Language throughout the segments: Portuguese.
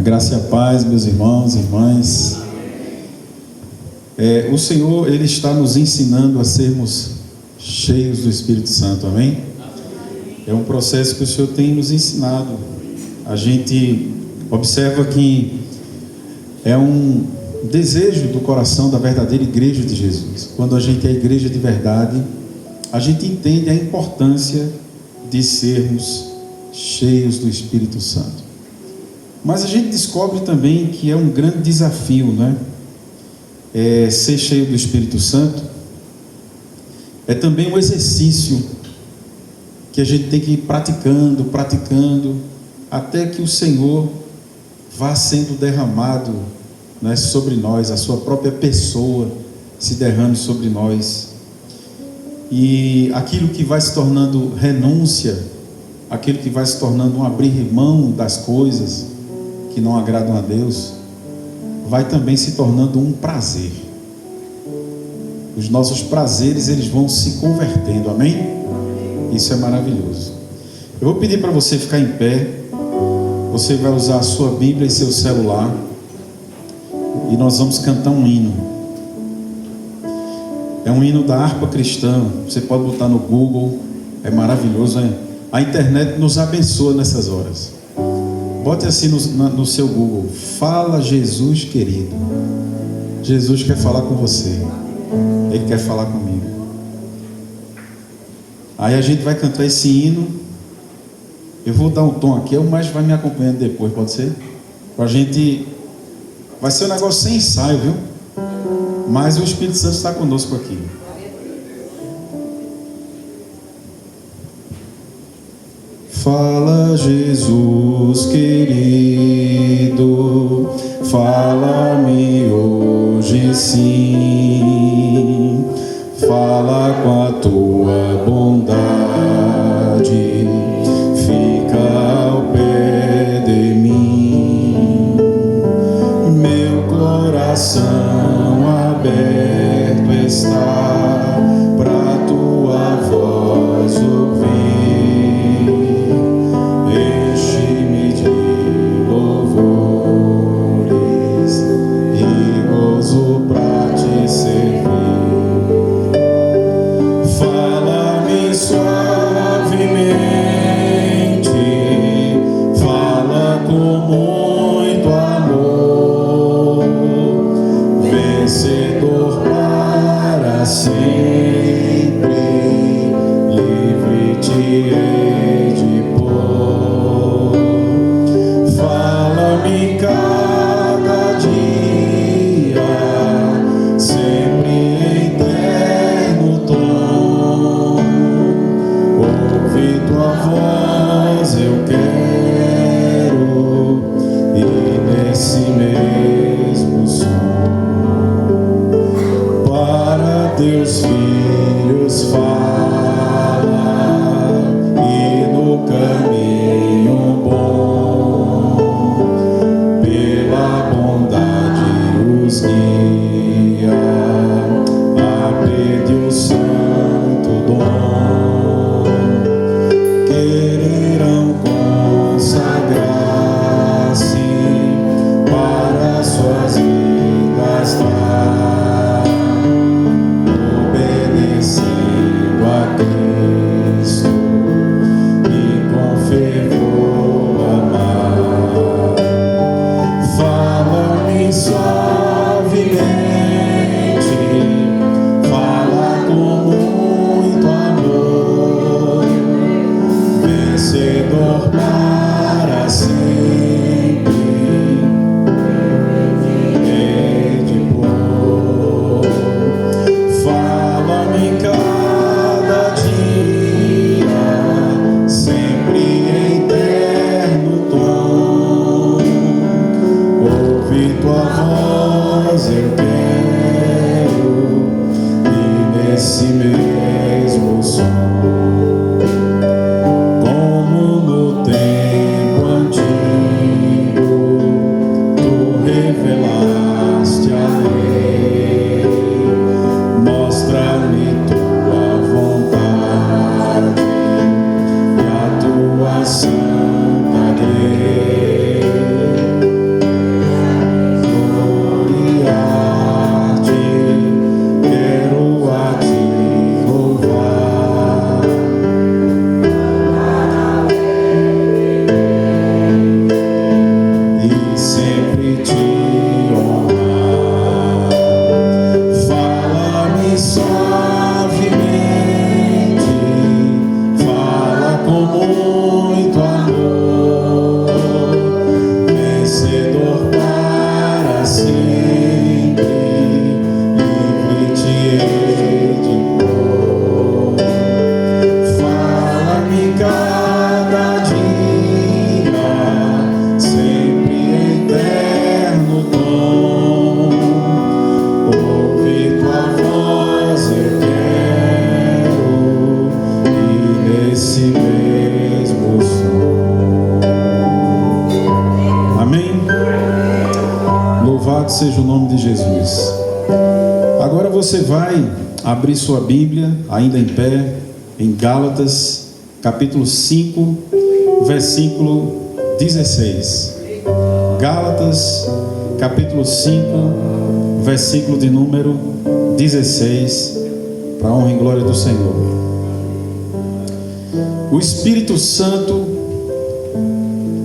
graça e a paz, meus irmãos e irmãs. O Senhor, Ele está nos ensinando a sermos cheios do Espírito Santo, amém? É um processo que o Senhor tem nos ensinado. A gente observa que é um desejo do coração da verdadeira igreja de Jesus. Quando a gente é igreja de verdade, a gente entende a importância de sermos cheios do Espírito Santo. Mas a gente descobre também que é um grande desafio, né? Ser cheio do Espírito Santo é também um exercício que a gente tem que ir praticando, até que o Senhor vá sendo derramado, né, sobre nós, a sua própria pessoa se derrame sobre nós. E aquilo que vai se tornando renúncia, aquilo que vai se tornando um abrir mão das coisas que não agradam a Deus, vai também se tornando um prazer. Os nossos prazeres, eles vão se convertendo, amém? Isso é maravilhoso. Eu vou pedir para você ficar em pé. Você vai usar a sua Bíblia e seu celular, e nós vamos cantar um hino. É um hino da harpa cristã. Você pode botar no Google, é maravilhoso, né? A internet nos abençoa nessas horas. Bote assim no seu Google: fala Jesus querido. Jesus quer falar com você, Ele quer falar comigo. Aí a gente vai cantar esse hino. Eu vou dar um tom aqui, o mais vai me acompanhando depois, pode ser? Pra gente, vai ser um negócio sem ensaio, viu? Mas o Espírito Santo está conosco aqui. Fala Jesus querido, fala-me hoje sim, fala com a tua bondade, fica ao pé de mim, meu coração aberto está pra tua voz ouvir. Louvado seja o nome de Jesus. Agora você vai abrir sua Bíblia, ainda em pé, em Gálatas, capítulo 5, versículo 16. Gálatas, capítulo 5, versículo de número 16, para a honra e glória do Senhor. O Espírito Santo,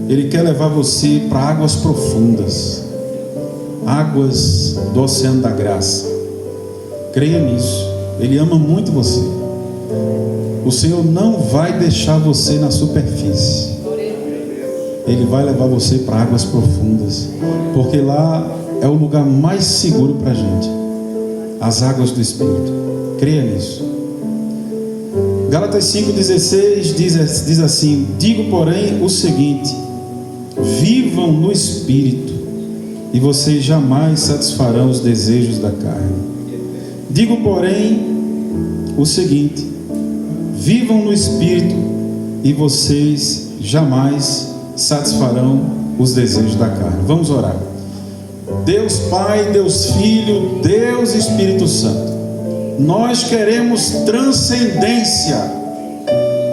Ele quer levar você para águas profundas, águas do oceano da graça. Creia nisso. Ele ama muito você. O Senhor não vai deixar você na superfície. Ele vai levar você para águas profundas, porque lá é o lugar mais seguro para a gente. As águas do Espírito. Creia nisso. Gálatas 5,16 diz assim: digo, porém, o seguinte: vivam no Espírito, e vocês jamais satisfarão os desejos da carne. Digo, porém, o seguinte: vivam no Espírito, e vocês jamais satisfarão os desejos da carne. Vamos orar. Deus Pai, Deus Filho, Deus Espírito Santo, nós queremos transcendência,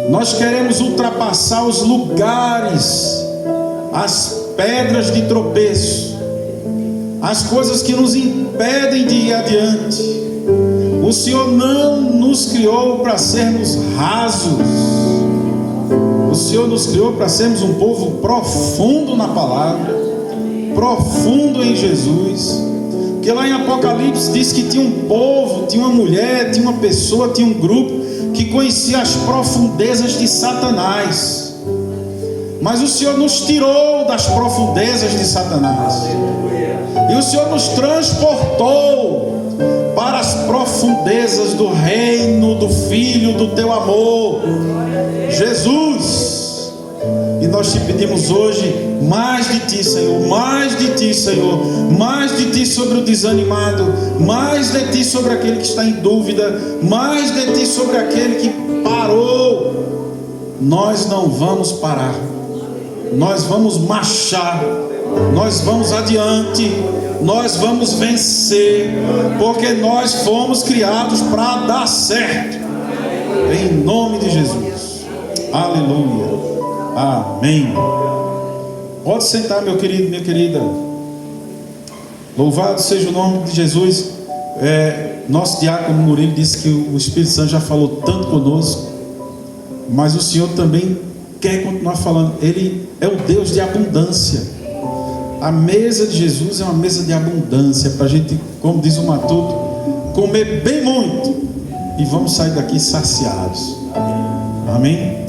nós queremos ultrapassar os lugares, as pedras de tropeço, as coisas que nos impedem de ir adiante. O Senhor não nos criou para sermos rasos. O Senhor nos criou para sermos um povo profundo na palavra, profundo em Jesus. Porque lá em Apocalipse diz que tinha um povo, tinha uma mulher, tinha uma pessoa, tinha um grupo que conhecia as profundezas de Satanás. Mas o Senhor nos tirou das profundezas de Satanás, e o Senhor nos transportou para as profundezas do reino do Filho do teu amor, Jesus. E nós te pedimos hoje mais de ti, Senhor, mais de ti, Senhor, mais de ti sobre o desanimado, mais de ti sobre aquele que está em dúvida, mais de ti sobre aquele que parou. Nós não vamos parar, nós vamos marchar, nós vamos adiante, nós vamos vencer, porque nós fomos criados para dar certo, em nome de Jesus. Aleluia, amém. Pode sentar, meu querido, minha querida. Louvado seja o nome de Jesus. Nosso diácono Murilo disse que o Espírito Santo já falou tanto conosco, mas o Senhor também quer continuar falando. Ele é o Deus de abundância. A mesa de Jesus é uma mesa de abundância, para a gente, como diz o Matuto, comer bem muito e vamos sair daqui saciados. Amém?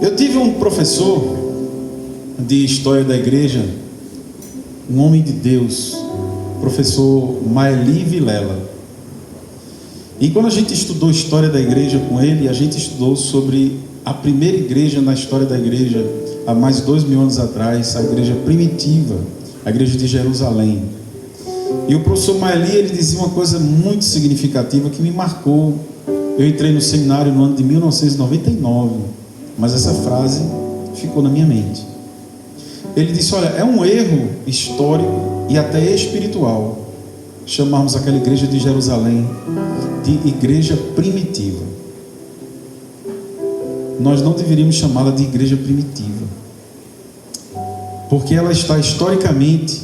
Eu tive um professor de história da igreja, um homem de Deus, professor Maeli Vilela. E quando a gente estudou história da igreja com ele, a gente estudou sobre a primeira igreja na história da igreja, há mais de 2000 anos atrás, a igreja primitiva, a igreja de Jerusalém. E o professor Maeli, ele dizia uma coisa muito significativa que me marcou. Eu entrei no seminário no ano de 1999, mas essa frase ficou na minha mente. Ele disse: olha, é um erro histórico e até espiritual chamarmos aquela igreja de Jerusalém de igreja primitiva. Nós não deveríamos chamá-la de igreja primitiva, porque ela está historicamente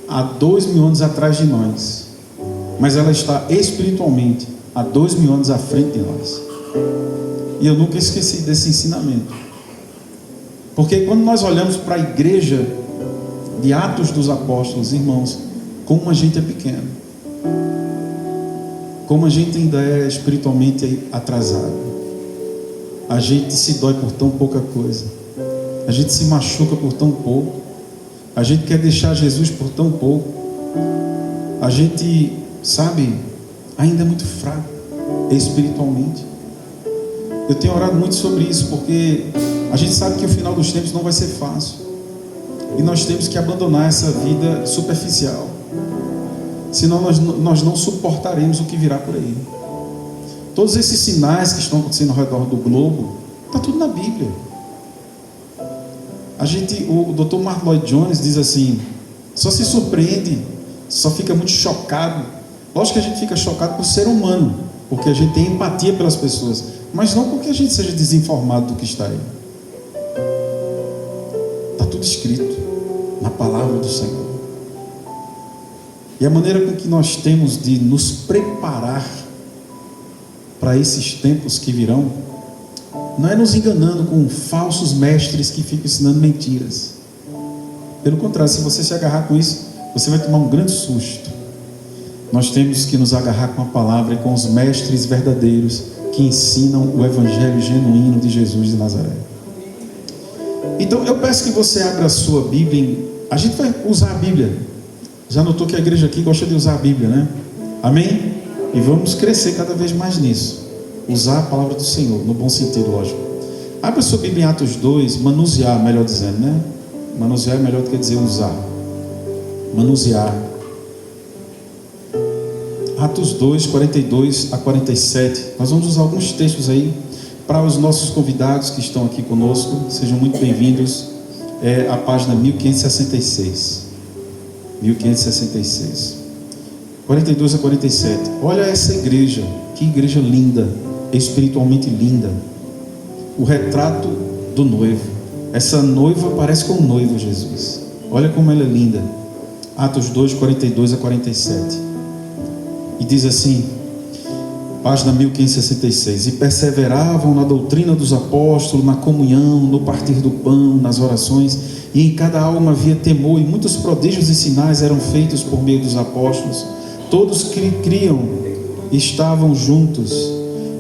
há 2000 anos atrás de nós, mas ela está espiritualmente há 2000 anos à frente de nós. E eu nunca esqueci desse ensinamento, porque quando nós olhamos para a igreja de Atos dos Apóstolos, irmãos, como a gente é pequeno, como a gente ainda é espiritualmente atrasado, a gente se dói por tão pouca coisa, a gente se machuca por tão pouco, a gente quer deixar Jesus por tão pouco, a gente, sabe, ainda é muito fraco espiritualmente. Eu tenho orado muito sobre isso, porque a gente sabe que o final dos tempos não vai ser fácil, e nós temos que abandonar essa vida superficial, senão nós não suportaremos o que virá por aí. Todos esses sinais que estão acontecendo ao redor do globo, está tudo na Bíblia. O Dr. Mark Lloyd Jones diz assim: só se surpreende, só fica muito chocado. Lógico que a gente fica chocado por ser humano, porque a gente tem empatia pelas pessoas, mas não porque a gente seja desinformado do que está aí. Está tudo escrito na palavra do Senhor. E a maneira com que nós temos de nos preparar para esses tempos que virão, não é nos enganando com falsos mestres que ficam ensinando mentiras. Pelo contrário, se você se agarrar com isso, você vai tomar um grande susto. Nós temos que nos agarrar com a palavra e com os mestres verdadeiros que ensinam o evangelho genuíno de Jesus de Nazaré. Então eu peço que você abra a sua Bíblia. A gente vai usar a Bíblia. Já notou que a igreja aqui gosta de usar a Bíblia, né? Amém? E vamos crescer cada vez mais nisso. Usar a palavra do Senhor, no bom sentido, lógico. Abra a sua Bíblia em Atos 2, manusear, melhor dizendo, né? Manusear é melhor do que dizer usar. Manusear. Atos 2, 42 a 47. Nós vamos usar alguns textos aí para os nossos convidados que estão aqui conosco. Sejam muito bem-vindos. É a página 1566. 1566. 42 a 47. Olha essa igreja. Que igreja linda. Espiritualmente linda. O retrato do noivo. Essa noiva parece com o noivo Jesus. Olha como ela é linda. Atos 2, 42 a 47. E diz assim, página 1566: e perseveravam na doutrina dos apóstolos, na comunhão, no partir do pão, nas orações, e em cada alma havia temor, e muitos prodígios e sinais eram feitos por meio dos apóstolos. Todos que criam estavam juntos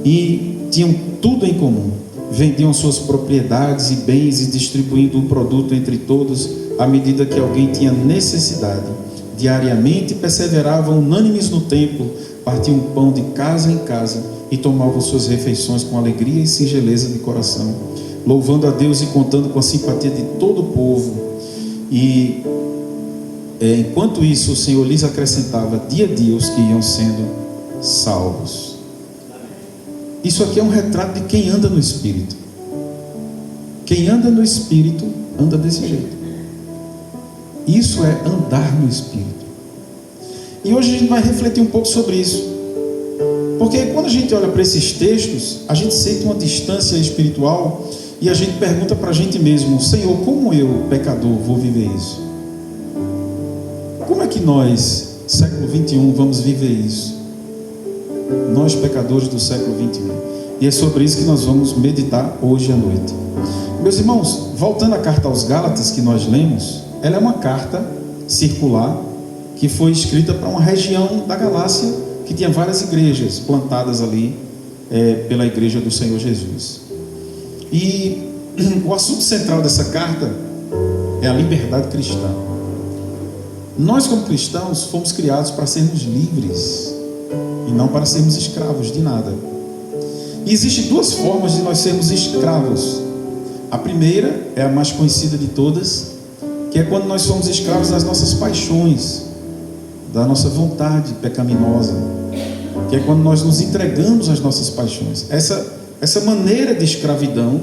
e tinham tudo em comum, vendiam suas propriedades e bens e distribuindo o produto entre todos à medida que alguém tinha necessidade. Diariamente perseveravam unânimes no templo, partiam pão de casa em casa e tomavam suas refeições com alegria e singeleza de coração, louvando a Deus e contando com a simpatia de todo o povo. E enquanto isso, o Senhor lhes acrescentava dia a dia os que iam sendo salvos. Isso aqui é um retrato de quem anda no Espírito. Quem anda no Espírito anda desse jeito. Isso é andar no Espírito. E hoje a gente vai refletir um pouco sobre isso. Porque quando a gente olha para esses textos, a gente sente uma distância espiritual e a gente pergunta para a gente mesmo: Senhor, como eu, pecador, vou viver isso? Como é que nós, século 21, vamos viver isso? Nós, pecadores do século 21. E é sobre isso que nós vamos meditar hoje à noite. Meus irmãos, voltando à carta aos Gálatas que nós lemos, ela é uma carta circular que foi escrita para uma região da Galácia que tinha várias igrejas plantadas ali pela igreja do Senhor Jesus. E o assunto central dessa carta é a liberdade cristã. Nós, como cristãos, fomos criados para sermos livres e não para sermos escravos de nada. E existem duas formas de nós sermos escravos. A primeira é a mais conhecida de todas, que é quando nós somos escravos das nossas paixões, da nossa vontade pecaminosa, que é quando nós nos entregamos às nossas paixões. Essa maneira de escravidão,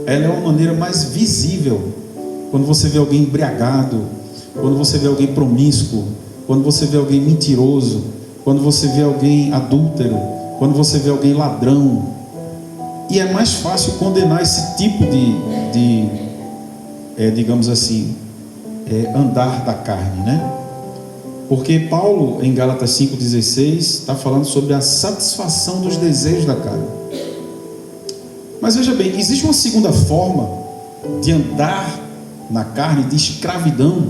ela é uma maneira mais visível. Quando você vê alguém embriagado, quando você vê alguém promíscuo, quando você vê alguém mentiroso, quando você vê alguém adúltero, quando você vê alguém ladrão. E é mais fácil condenar esse tipo de digamos assim, andar da carne, né? Porque Paulo, em Gálatas 5,16, está falando sobre a satisfação dos desejos da carne. Mas veja bem, existe uma segunda forma de andar na carne, de escravidão,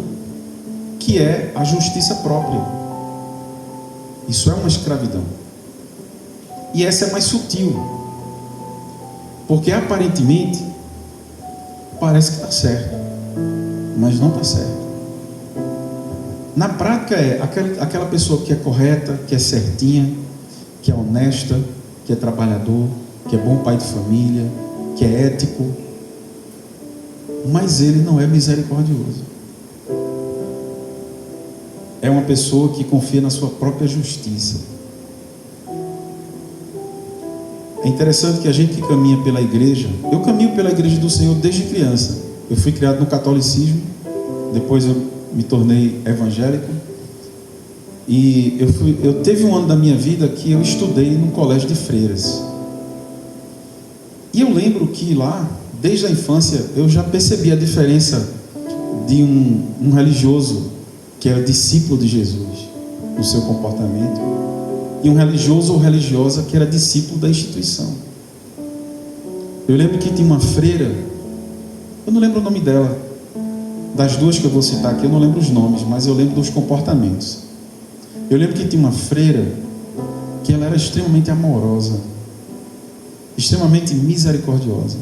que é a justiça própria. Isso é uma escravidão. E essa é mais sutil, porque aparentemente parece que está certo, mas não está certo. Na prática é aquela pessoa que é correta, que é certinha, que é honesta, que é trabalhador, que é bom pai de família, que é ético, mas ele não é misericordioso. É uma pessoa que confia na sua própria justiça. É interessante que a gente que caminha pela igreja, eu caminho pela igreja do Senhor desde criança. Eu fui criado no catolicismo, depois eu me tornei evangélico. E eu teve um ano da minha vida que eu estudei num colégio de freiras. E eu lembro que lá, desde a infância, eu já percebi a diferença de um religioso que era discípulo de Jesus no seu comportamento, e um religioso ou religiosa que era discípulo da instituição. Eu lembro que tinha uma freira, eu não lembro o nome dela, das duas que eu vou citar aqui, eu não lembro os nomes, mas eu lembro dos comportamentos. Eu lembro que tinha uma freira que ela era extremamente amorosa, extremamente misericordiosa.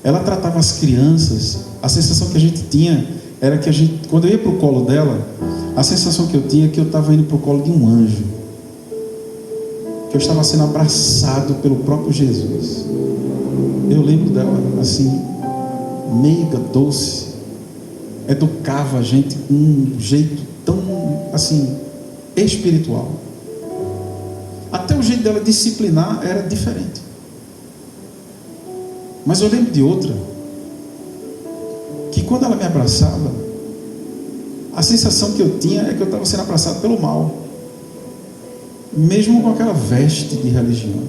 Ela tratava as crianças, a sensação que a gente tinha era que quando eu ia para o colo dela, a sensação que eu tinha é que eu estava indo para o colo de um anjo, que eu estava sendo abraçado pelo próprio Jesus. Eu lembro dela assim, meiga, doce, educava a gente com um jeito tão assim espiritual. Até o jeito dela disciplinar era diferente. Mas eu lembro de outra que quando ela me abraçava, a sensação que eu tinha é que eu estava sendo abraçado pelo mal, mesmo com aquela veste de religião,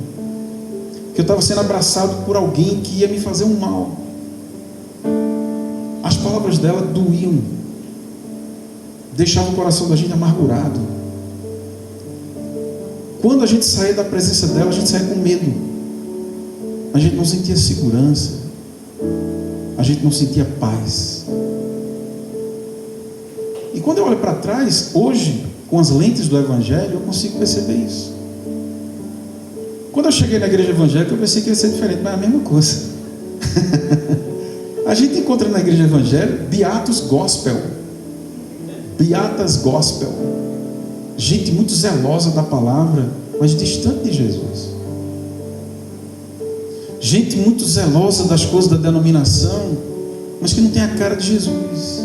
que eu estava sendo abraçado por alguém que ia me fazer um mal. As palavras dela doíam, deixavam o coração da gente amargurado. Quando a gente saía da presença dela, a gente saía com medo, a gente não sentia segurança, a gente não sentia paz. E quando eu olho para trás, hoje, com as lentes do Evangelho, eu consigo perceber isso. Quando eu cheguei na igreja evangélica, eu pensei que ia ser diferente, mas é a mesma coisa. A gente encontra na igreja evangélica Beatus Gospel, Beatas Gospel, gente muito zelosa da palavra, mas distante de Jesus. Gente muito zelosa das coisas da denominação, mas que não tem a cara de Jesus,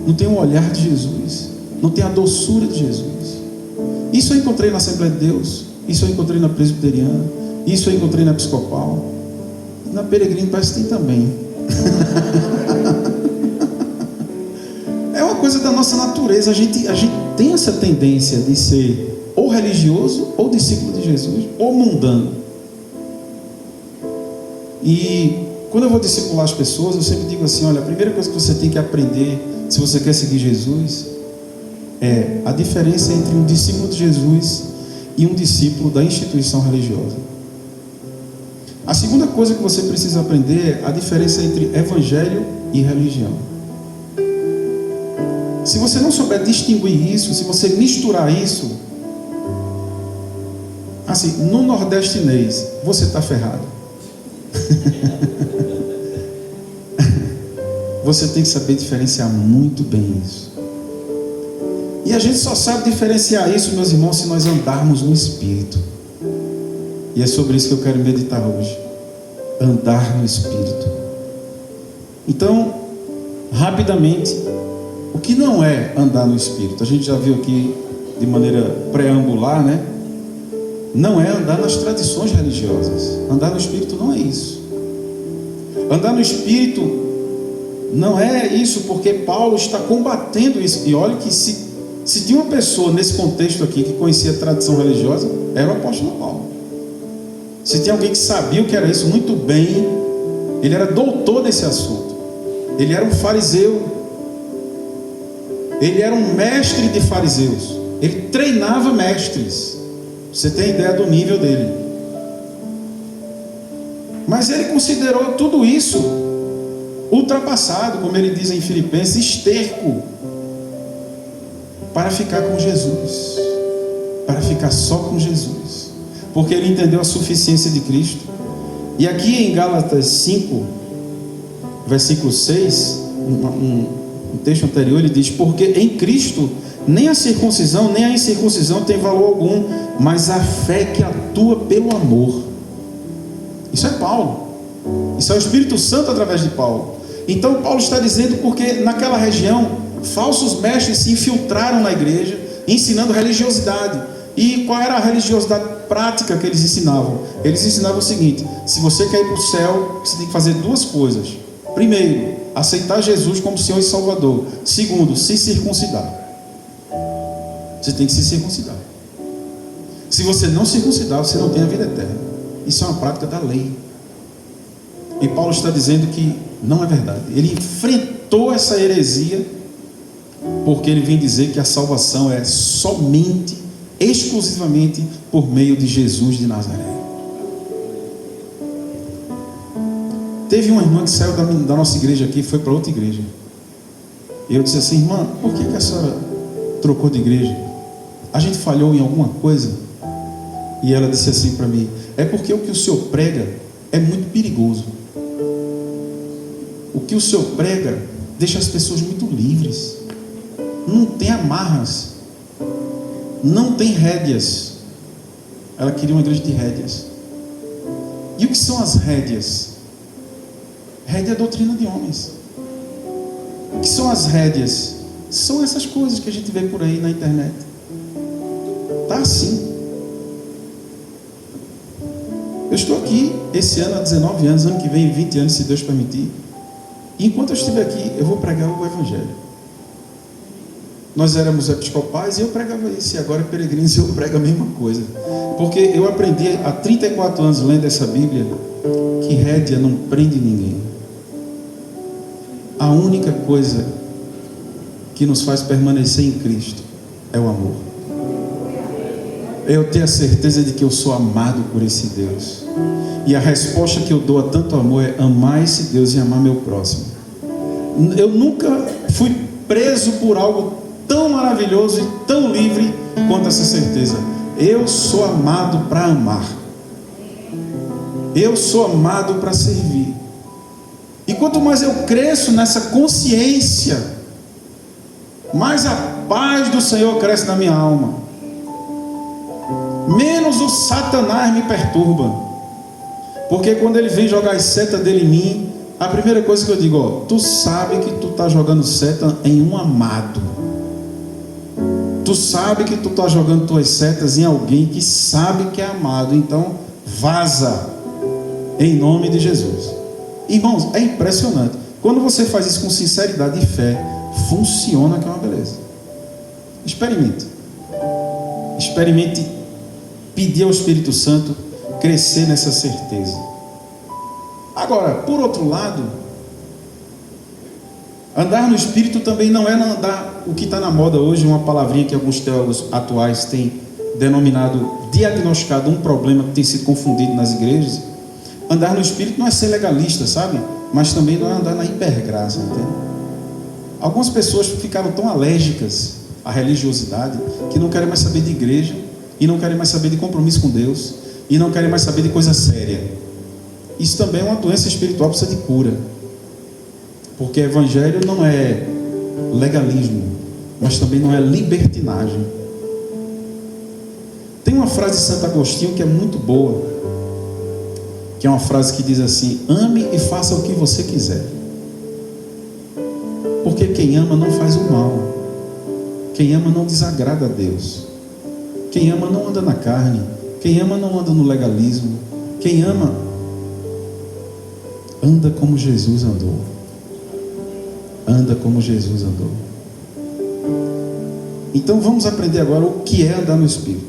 não tem o olhar de Jesus, não tem a doçura de Jesus. Isso eu encontrei na Assembleia de Deus, isso eu encontrei na Presbiteriana, isso eu encontrei na Episcopal, na Peregrino parece que tem também. É uma coisa da nossa natureza, a gente tem essa tendência de ser ou religioso, ou discípulo de Jesus, ou mundano. E quando eu vou discipular as pessoas, eu sempre digo assim: olha, a primeira coisa que você tem que aprender, se você quer seguir Jesus, é a diferença entre um discípulo de Jesus e um discípulo da instituição religiosa. A segunda coisa que você precisa aprender é a diferença entre evangelho e religião. Se você não souber distinguir isso, se você misturar isso, assim, no nordestinês, você está ferrado. Você tem que saber diferenciar muito bem isso. E a gente só sabe diferenciar isso, meus irmãos, se nós andarmos no Espírito. E é sobre isso que eu quero meditar hoje. Andar no Espírito. Então, rapidamente, o que não é andar no Espírito? A gente já viu aqui de maneira preambular, né? Não é andar nas tradições religiosas. Andar no Espírito não é isso. Andar no Espírito não é isso, porque Paulo está combatendo isso. E olha que se tinha uma pessoa nesse contexto aqui que conhecia a tradição religiosa, era o apóstolo Paulo. Se tinha alguém que sabia o que era isso muito bem, ele era doutor nesse assunto. Ele era um fariseu. Ele era um mestre de fariseus. Ele treinava mestres. Você tem ideia do nível dele. Mas ele considerou tudo isso ultrapassado, como ele diz em Filipenses, esterco, para ficar com Jesus, para ficar só com Jesus, porque ele entendeu a suficiência de Cristo. E aqui em Gálatas 5, versículo 6, um texto anterior, ele diz: porque em Cristo nem a circuncisão nem a incircuncisão tem valor algum, mas a fé que atua pelo amor. Isso é Paulo, isso é o Espírito Santo através de Paulo. Então Paulo está dizendo porque naquela região falsos mestres se infiltraram na igreja, ensinando religiosidade. E qual era a religiosidade prática que eles ensinavam? Eles ensinavam o seguinte: se você quer ir para o céu, você tem que fazer duas coisas. Primeiro, aceitar Jesus como Senhor e Salvador. Segundo, se circuncidar. Você tem que se circuncidar. Se você não circuncidar, você não tem a vida eterna. Isso é uma prática da lei. E Paulo está dizendo que não é verdade. Ele enfrentou essa heresia, porque ele vem dizer que a salvação é somente, exclusivamente por meio de Jesus de Nazaré. Teve uma irmã que saiu da nossa igreja aqui e foi para outra igreja. E eu disse assim: irmã, por que a senhora trocou de igreja? A gente falhou em alguma coisa? E ela disse assim para mim: é porque o que o senhor prega é muito perigoso. O que o senhor prega deixa as pessoas muito livres. Não tem amarras, não tem rédeas. Ela queria uma igreja de rédeas. E o que são as rédeas? Rédea é a doutrina de homens. O que são as rédeas? São essas coisas que a gente vê por aí na internet. Está assim. Eu estou aqui esse ano há 19 anos, ano que vem 20 anos, se Deus permitir. E enquanto eu estiver aqui, eu vou pregar o Evangelho. Nós éramos episcopais e eu pregava isso. E agora peregrinos eu prego a mesma coisa. Porque eu aprendi há 34 anos lendo essa Bíblia que rédea não prende ninguém. A única coisa que nos faz permanecer em Cristo é o amor. Eu tenho a certeza de que eu sou amado por esse Deus. E a resposta que eu dou a tanto amor é amar esse Deus e amar meu próximo. Eu nunca fui preso por algo tão maravilhoso e tão livre quanto essa certeza. Eu sou amado para amar. Eu sou amado para servir. E quanto mais eu cresço nessa consciência, mais a paz do Senhor cresce na minha alma. Menos o Satanás me perturba. Porque quando ele vem jogar as setas dele em mim, a primeira coisa que eu digo: ó, tu sabe que tu está jogando seta em um amado. Tu sabe que tu está jogando tuas setas em alguém que sabe que é amado. Então vaza, em nome de Jesus. Irmãos, é impressionante. Quando você faz isso com sinceridade e fé, funciona, que é uma beleza. Experimente. Experimente pedir ao Espírito Santo crescer nessa certeza. Agora, por outro lado, andar no Espírito também não é andar o que está na moda hoje, uma palavrinha que alguns teólogos atuais têm denominado, diagnosticado um problema que tem sido confundido nas igrejas. Andar no Espírito não é ser legalista, sabe? Mas também não é andar na hipergraça, entende? Algumas pessoas ficaram tão alérgicas à religiosidade que não querem mais saber de igreja, e não querem mais saber de compromisso com Deus, e não querem mais saber de coisa séria. Isso também é uma doença espiritual, precisa de cura. Porque evangelho não é legalismo, mas também não é libertinagem. Tem uma frase de Santo Agostinho que é muito boa, que é uma frase que diz assim: ame e faça o que você quiser. Porque quem ama não faz o mal. Quem ama não desagrada a Deus. Quem ama não anda na carne. Quem ama não anda no legalismo. Quem ama anda como Jesus andou. Anda como Jesus andou. Então vamos aprender agora o que é andar no Espírito.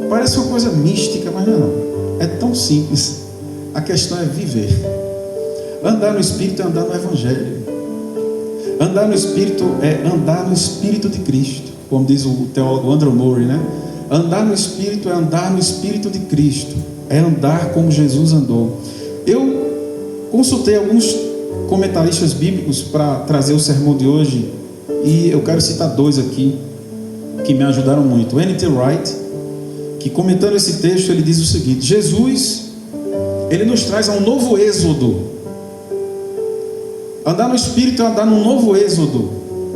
Parece uma coisa mística, mas não é não. É tão simples. A questão é viver. Andar no Espírito é andar no Evangelho. Andar no Espírito é andar no Espírito de Cristo, como diz o teólogo Andrew Murray, né? Andar no Espírito é andar no Espírito de Cristo. É andar como Jesus andou. Eu consultei alguns comentaristas bíblicos para trazer o sermão de hoje, e eu quero citar dois aqui que me ajudaram muito. N.T. Wright, que comentando esse texto, ele diz o seguinte: Jesus, ele nos traz a um novo êxodo. Andar no Espírito é andar num novo êxodo,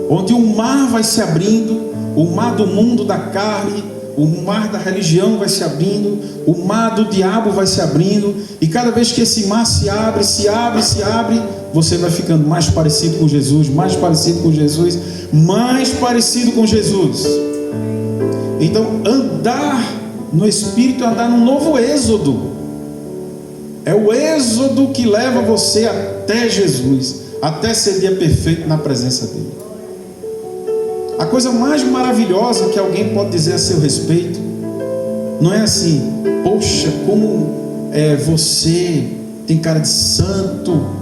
onde o mar vai se abrindo, o mar do mundo, da carne, o mar da religião vai se abrindo, o mar do diabo vai se abrindo, e cada vez que esse mar se abre, você vai ficando mais parecido com Jesus, mais parecido com Jesus, mais parecido com Jesus. Então, andar no Espírito é andar num novo êxodo. É o êxodo que leva você até Jesus, até ser dia perfeito na presença dele. A coisa mais maravilhosa que alguém pode dizer a seu respeito não é assim: poxa, como você tem cara de santo.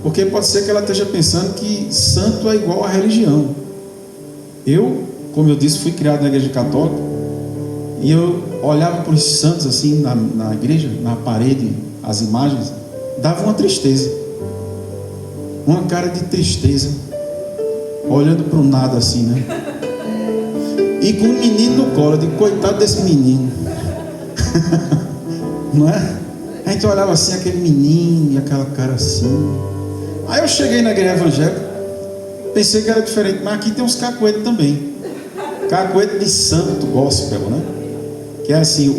Porque pode ser que ela esteja pensando que santo é igual a religião. Eu, como eu disse, fui criado na igreja católica, e eu olhava para os santos assim na igreja, na parede, as imagens, dava uma tristeza, uma cara de tristeza, olhando para o nada assim, né? E com um menino no colo, eu digo, coitado desse menino. Não é? A gente olhava assim, aquele menino e aquela cara assim. Aí eu cheguei na igreja evangélica, pensei que era diferente, mas aqui tem uns cacuetes também. Cacuete de santo gospel, né? Que é assim,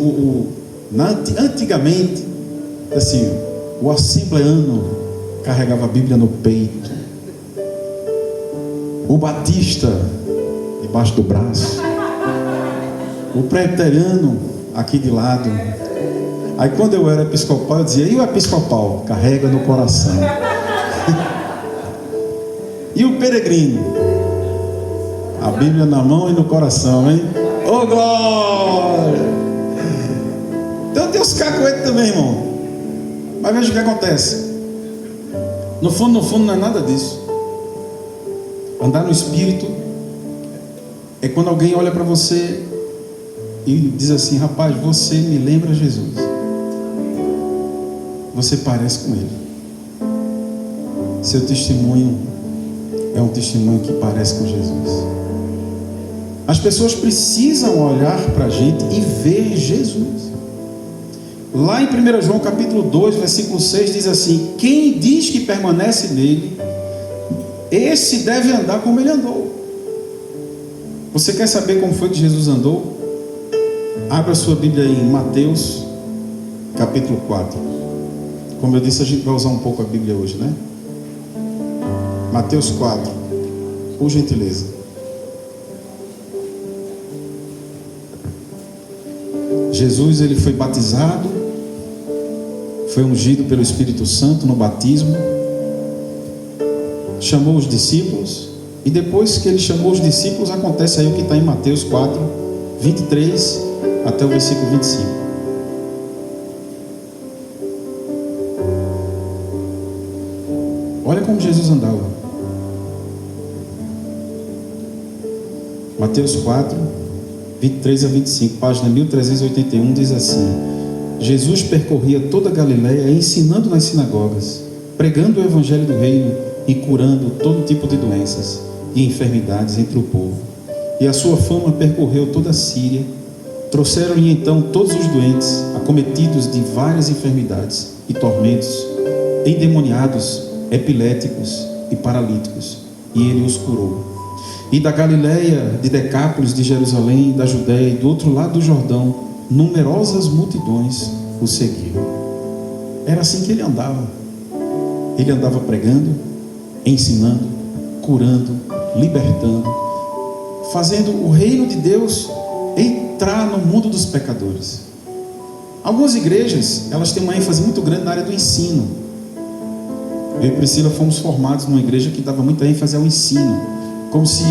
antigamente, assim, o assembleano carregava a Bíblia no peito, o batista debaixo do braço, o presbiteriano aqui de lado. Aí quando eu era episcopal, eu dizia, e o episcopal? Carrega no coração. E o peregrino? A Bíblia na mão e no coração, hein? Ô, glória! Então tem os cacoetes também, irmão. Mas veja o que acontece. No fundo não é nada disso. Andar no Espírito é quando alguém olha para você e diz assim, rapaz, você me lembra Jesus. Você parece com Ele. Seu testemunho é um testemunho que parece com Jesus. As pessoas precisam olhar para a gente e ver Jesus. Lá em 1 João capítulo 2, versículo 6 diz assim: quem diz que permanece nele, esse deve andar como ele andou. Você quer saber como foi que Jesus andou? Abra sua Bíblia aí em Mateus capítulo 4. Como eu disse, a gente vai usar um pouco a Bíblia hoje, né? Mateus 4, por gentileza. Jesus, ele foi batizado, foi ungido pelo Espírito Santo no batismo, chamou os discípulos, e depois que ele chamou os discípulos, acontece aí o que está em Mateus 4, 23 até o versículo 25. Olha como Jesus andava. Mateus 4, 23 a 25, página 1381, diz assim: Jesus percorria toda a Galileia, ensinando nas sinagogas, pregando o evangelho do reino e curando todo tipo de doenças e enfermidades entre o povo. E a sua fama percorreu toda a Síria. Trouxeram-lhe então todos os doentes, acometidos de várias enfermidades e tormentos, endemoniados, epiléticos e paralíticos, e ele os curou. E da Galileia, de Decápolis, de Jerusalém, da Judéia e do outro lado do Jordão, numerosas multidões o seguiam. Era assim que ele andava. Ele andava pregando, ensinando, curando, libertando, fazendo o reino de Deus entrar no mundo dos pecadores. Algumas igrejas, elas têm uma ênfase muito grande na área do ensino. Eu e Priscila fomos formados numa igreja que dava muita ênfase ao ensino, como se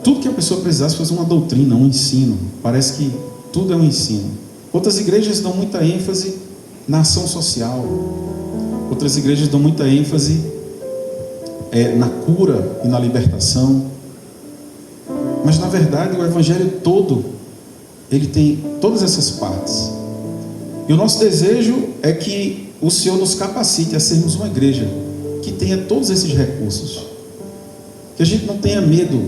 tudo que a pessoa precisasse fosse uma doutrina, um ensino. Parece que tudo é um ensino. Outras igrejas dão muita ênfase na ação social. Outras igrejas dão muita ênfase na cura e na libertação. Mas na verdade o evangelho todo, ele tem todas essas partes. E o nosso desejo é que o Senhor nos capacite a sermos uma igreja que tenha todos esses recursos. Que a gente não tenha medo,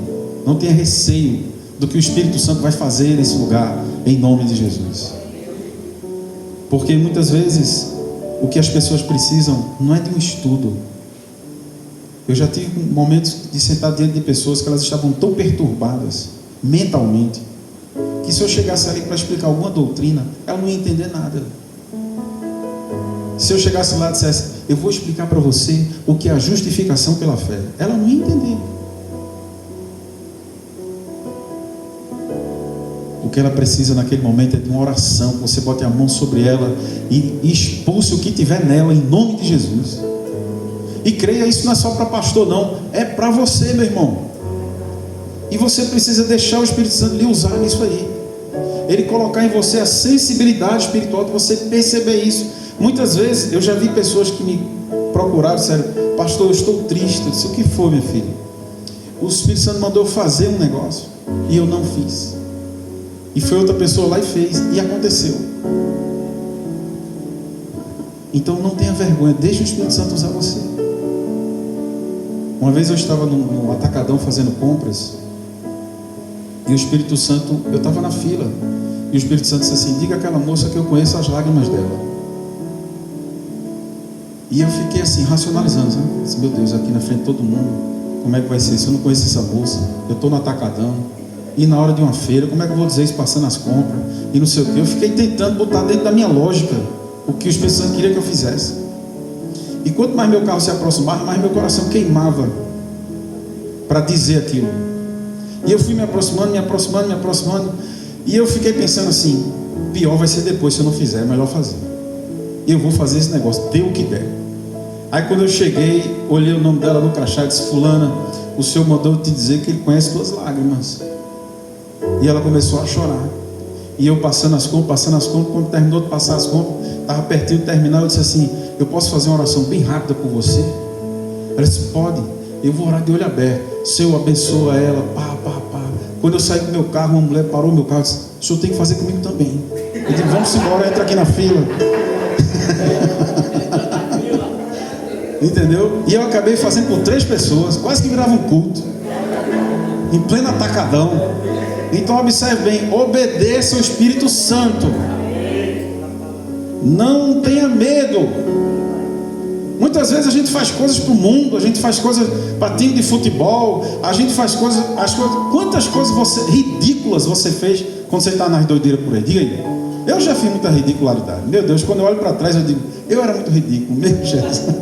não tenha receio do que o Espírito Santo vai fazer nesse lugar, em nome de Jesus. Porque muitas vezes o que as pessoas precisam não é de um estudo. Eu já tive momentos de sentar diante de pessoas que elas estavam tão perturbadas mentalmente, que se eu chegasse ali para explicar alguma doutrina, ela não ia entender nada. Se eu chegasse lá e dissesse, eu vou explicar para você o que é a justificação pela fé, ela não ia entender. O O que ela precisa naquele momento é de uma oração, que você bote a mão sobre ela e expulse o que tiver nela, em nome de Jesus. E creia, isso não é só para pastor não, é para você, meu irmão. E você precisa deixar o Espírito Santo lhe usar nisso aí. Ele colocar em você a sensibilidade espiritual de você perceber isso. Muitas vezes eu já vi pessoas que me procuraram, disseram: pastor, eu estou triste. Eu disse: o que foi, minha filha? O Espírito Santo mandou fazer um negócio e eu não fiz. E foi outra pessoa lá e fez, e aconteceu. Então não tenha vergonha, deixe o Espírito Santo usar você. Uma vez eu estava no atacadão fazendo compras, e o Espírito Santo, eu estava na fila, e o Espírito Santo disse assim: diga àquela moça que eu conheço as lágrimas dela. E eu fiquei assim, racionalizando, sabe? Disse: meu Deus, aqui na frente de todo mundo, como é que vai ser isso? Eu não conheço essa moça, eu estou no atacadão, e na hora de uma feira, como é que eu vou dizer isso passando as compras, e não sei o que. Eu fiquei tentando botar dentro da minha lógica o que o Espírito Santo queria que eu fizesse. E quanto mais meu carro se aproximava, mais meu coração queimava para dizer aquilo. E eu fui me aproximando, e eu fiquei pensando assim: pior vai ser depois se eu não fizer, é melhor fazer. Eu vou fazer esse negócio, dê o que der. Aí quando eu cheguei, olhei o nome dela no crachá e disse: fulana, o Senhor mandou te dizer que Ele conhece tuas lágrimas. E ela começou a chorar. E eu passando as compras, quando terminou de passar as compras, estava pertinho de terminar, eu disse assim: eu posso fazer uma oração bem rápida por você? Ela disse: pode. Eu vou orar de olho aberto. Senhor, abençoa ela. Quando eu saí do meu carro, uma mulher parou meu carro e disse: o senhor tem que fazer comigo também. Eu disse: vamos embora, entra aqui na fila. Entendeu? E eu acabei fazendo por 3 pessoas, quase que virava um culto, em pleno atacadão. Então observe bem, obedeça ao Espírito Santo. Não tenha medo. Muitas vezes a gente faz coisas para o mundo, a gente faz coisas para time de futebol, a gente faz coisas, quantas coisas ridículas você fez quando você está nas doideiras por aí? Diga aí. Eu já fiz muita ridicularidade. Meu Deus, quando eu olho para trás eu digo: eu era muito ridículo, meu Jesus.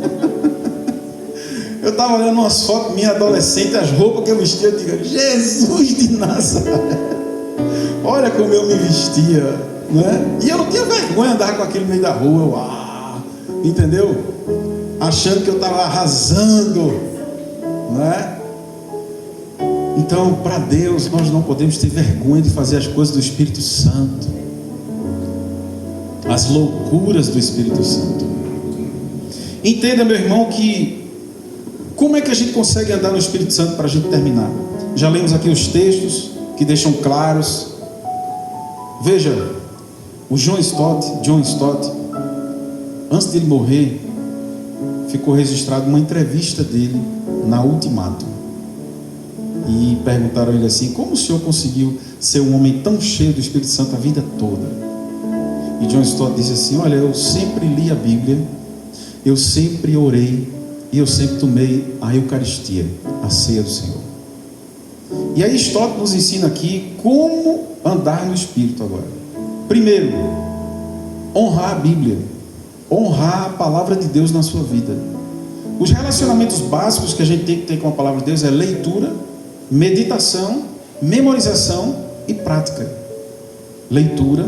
Eu estava olhando umas fotos minha adolescente, as roupas que eu vestia, eu digo: Jesus de Nazaré, olha como eu me vestia, né? E eu não tinha vergonha de andar com aquele no meio da rua, entendeu? Achando que eu estava arrasando, né? Então, para Deus, nós não podemos ter vergonha de fazer as coisas do Espírito Santo, as loucuras do Espírito Santo. Entenda, meu irmão, que como é que a gente consegue andar no Espírito Santo para a gente terminar? Já lemos aqui os textos que deixam claros. Veja, o John Stott, antes de ele morrer, ficou registrado uma entrevista dele na Ultimato. E perguntaram a ele assim: como o senhor conseguiu ser um homem tão cheio do Espírito Santo a vida toda? E John Stott disse assim: olha, eu sempre li a Bíblia, eu sempre orei, e eu sempre tomei a Eucaristia, a ceia do Senhor. E aí Stott nos ensina aqui como andar no Espírito agora. Primeiro, honrar a Bíblia, honrar a palavra de Deus na sua vida. Os relacionamentos básicos que a gente tem que ter com a palavra de Deus é leitura, meditação, memorização e prática. Leitura,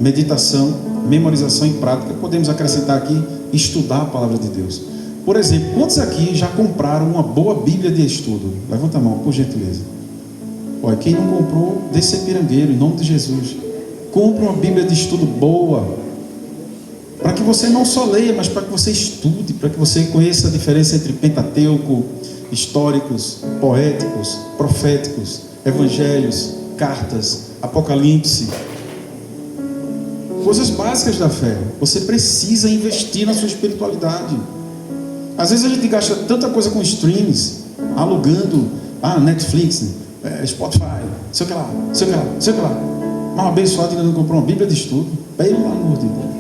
meditação, memorização e prática. Podemos acrescentar aqui estudar a palavra de Deus. Por exemplo, quantos aqui já compraram uma boa Bíblia de estudo? Levanta a mão, por gentileza. Olha, quem não comprou, desse pirangueiro, em nome de Jesus. Compre uma Bíblia de estudo boa, para que você não só leia, mas para que você estude, para que você conheça a diferença entre Pentateuco, históricos, poéticos, proféticos, evangelhos, cartas, Apocalipse. Coisas básicas da fé. Você precisa investir na sua espiritualidade. Às vezes a gente gasta tanta coisa com streams, alugando, Netflix, Spotify, sei o que lá. Mal abençoado ainda não comprou uma Bíblia de estudo. Pelo amor de Deus.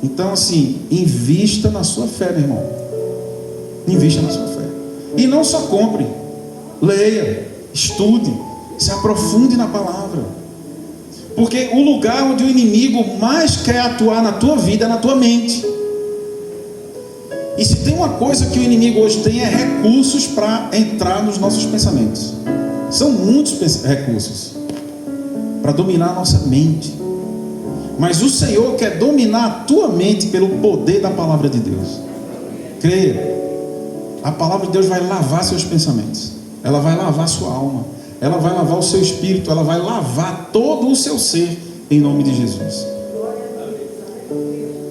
Então assim, invista na sua fé, meu irmão. Invista na sua fé. E não só compre, leia, estude, se aprofunde na palavra. Porque o lugar onde o inimigo mais quer atuar na tua vida é na tua mente. E se tem uma coisa que o inimigo hoje tem, é recursos para entrar nos nossos pensamentos. São muitos recursos para para dominar a nossa mente. Mas o Senhor quer dominar a tua mente pelo poder da palavra de Deus. Creia. A palavra de Deus vai lavar seus pensamentos. Ela vai lavar sua alma. Ela vai lavar o seu espírito. Ela vai lavar todo o seu ser, em nome de Jesus.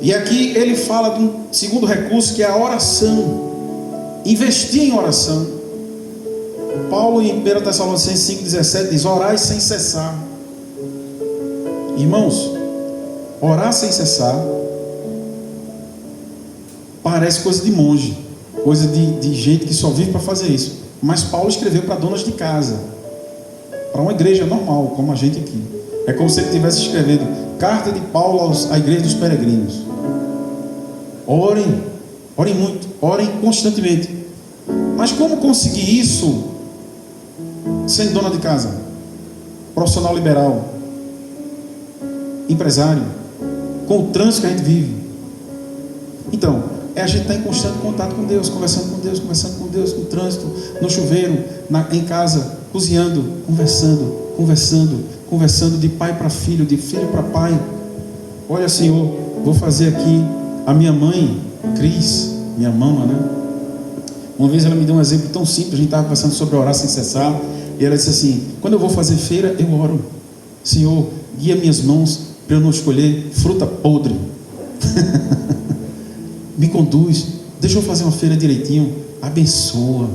E aqui ele fala de um segundo recurso, que é a oração. Investir em oração. Paulo em 1 Tessalonicenses 5,17 diz: orai sem cessar. Irmãos, orar sem cessar parece coisa de monge, coisa de gente que só vive para fazer isso. Mas Paulo escreveu para donas de casa, para uma igreja normal, como a gente aqui. É como se ele estivesse escrevendo carta de Paulo à igreja dos peregrinos. Orem, orem muito, orem constantemente. Mas como conseguir isso sendo dona de casa, profissional liberal, empresário, com o trânsito que a gente vive? Então, a gente está em constante contato com Deus, conversando com Deus, no trânsito, no chuveiro, em casa, cozinhando, conversando de pai para filho, de filho para pai. Olha, Senhor, vou fazer aqui. A minha mãe, Cris, minha mama, né? Uma vez ela me deu um exemplo tão simples. A gente estava conversando sobre orar sem cessar, e ela disse assim: quando eu vou fazer feira, eu oro. Senhor, guia minhas mãos para eu não escolher fruta podre. Me conduz, deixa eu fazer uma feira direitinho, abençoa.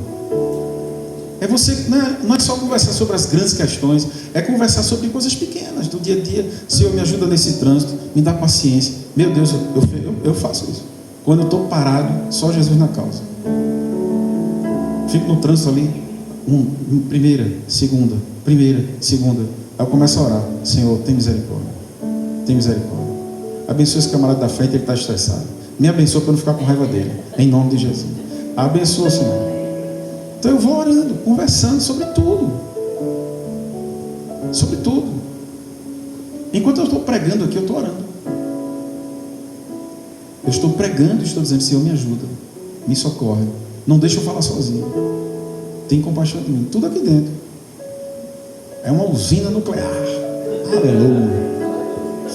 É você, não é só conversar sobre as grandes questões, é conversar sobre coisas pequenas do dia a dia. Senhor, me ajuda nesse trânsito, me dá paciência. Meu Deus, eu faço isso. Quando eu estou parado, só Jesus na causa. Fico no trânsito ali, primeira, segunda. Aí eu começo a orar: Senhor, tem misericórdia. Abençoa esse camarada da frente, ele está estressado. Me abençoa para eu não ficar com raiva dele, em nome de Jesus. Abençoa, Senhor. Então eu vou orando, conversando sobre tudo. Enquanto eu estou pregando aqui, eu estou orando. Eu estou pregando e estou dizendo: Senhor, me ajuda, me socorre, não deixa eu falar sozinho, tem compaixão de mim. Tudo aqui dentro é uma usina nuclear, aleluia,